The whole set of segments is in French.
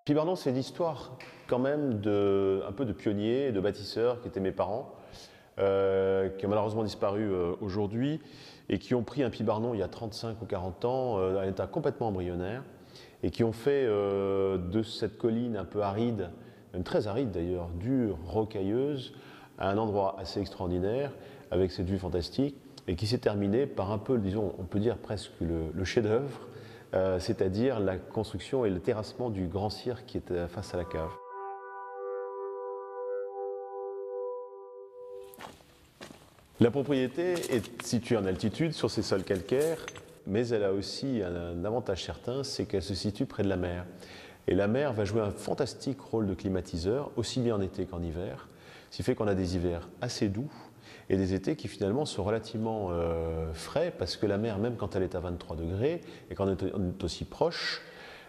Pibardon, c'est l'histoire quand même un peu de pionniers, de bâtisseurs qui étaient mes parents, qui ont malheureusement disparu aujourd'hui et qui ont pris un Pibardon il y a 35 ou 40 ans à un état complètement embryonnaire et qui ont fait de cette colline un peu aride, même très aride d'ailleurs, dure, rocailleuse, à un endroit assez extraordinaire avec cette vue fantastique et qui s'est terminé par un peu, disons, on peut dire presque le chef-d'œuvre, c'est-à-dire la construction et le terrassement du grand cirque qui était face à la cave. La propriété est située en altitude sur ces sols calcaires, mais elle a aussi un avantage certain, c'est qu'elle se situe près de la mer. Et la mer va jouer un fantastique rôle de climatiseur, aussi bien en été qu'en hiver, ce qui fait qu'on a des hivers assez doux et des étés qui finalement sont relativement frais, parce que la mer, même quand elle est à 23 degrés et quand on est aussi proche,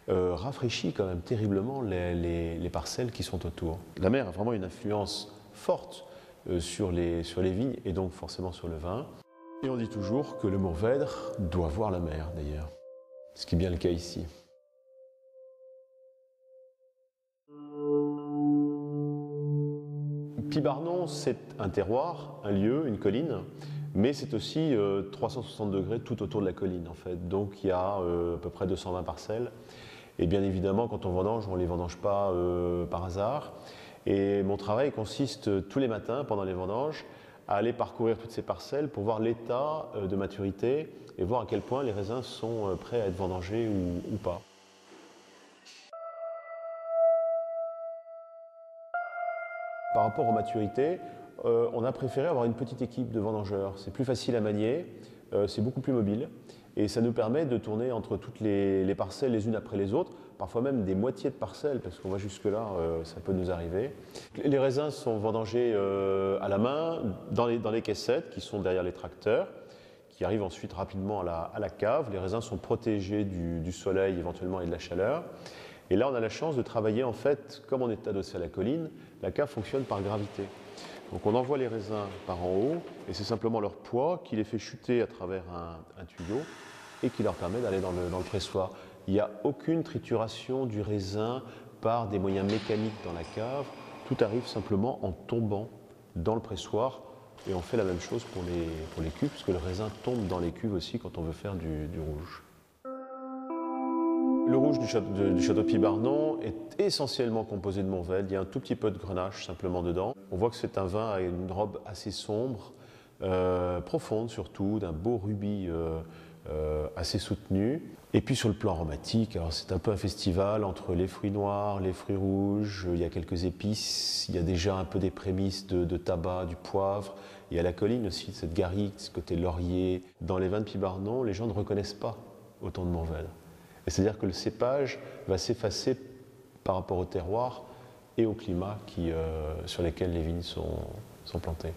rafraîchit quand même terriblement les parcelles qui sont autour. La mer a vraiment une influence forte sur les vignes et donc forcément sur le vin. Et on dit toujours que le Mourvèdre doit voir la mer d'ailleurs, ce qui est bien le cas ici. Pibardon, c'est un terroir, un lieu, une colline, mais c'est aussi 360 degrés tout autour de la colline en fait. Donc il y a à peu près 220 parcelles. Et bien évidemment, quand on vendange, on ne les vendange pas par hasard. Et mon travail consiste tous les matins, pendant les vendanges, à aller parcourir toutes ces parcelles pour voir l'état de maturité et voir à quel point les raisins sont prêts à être vendangés ou pas. Par rapport aux maturités, on a préféré avoir une petite équipe de vendangeurs. C'est plus facile à manier, c'est beaucoup plus mobile et ça nous permet de tourner entre toutes les parcelles les unes après les autres, parfois même des moitiés de parcelles parce qu'on va jusque-là, ça peut nous arriver. Les raisins sont vendangés à la main dans les caissettes qui sont derrière les tracteurs, qui arrivent ensuite rapidement à la cave. Les raisins sont protégés du soleil éventuellement et de la chaleur. Et là, on a la chance de travailler en fait, comme on est adossé à la colline, la cave fonctionne par gravité. Donc on envoie les raisins par en haut et c'est simplement leur poids qui les fait chuter à travers un tuyau et qui leur permet d'aller dans le pressoir. Il n'y a aucune trituration du raisin par des moyens mécaniques dans la cave. Tout arrive simplement en tombant dans le pressoir et on fait la même chose pour les cuves, parce que le raisin tombe dans les cuves aussi quand on veut faire du rouge. Le rouge du château Pibardon est essentiellement composé de Mourvèdre. Il y a un tout petit peu de grenache simplement dedans. On voit que c'est un vin à une robe assez sombre, profonde surtout, d'un beau rubis assez soutenu. Et puis sur le plan aromatique, c'est un peu un festival entre les fruits noirs, les fruits rouges, il y a quelques épices, il y a déjà un peu des prémices de tabac, du poivre. Il y a la colline aussi, cette garrigue, ce côté laurier. Dans les vins de Pibardon, les gens ne reconnaissent pas autant de Mourvèdre. C'est-à-dire que le cépage va s'effacer par rapport au terroir et au climat sur lesquels les vignes sont plantées.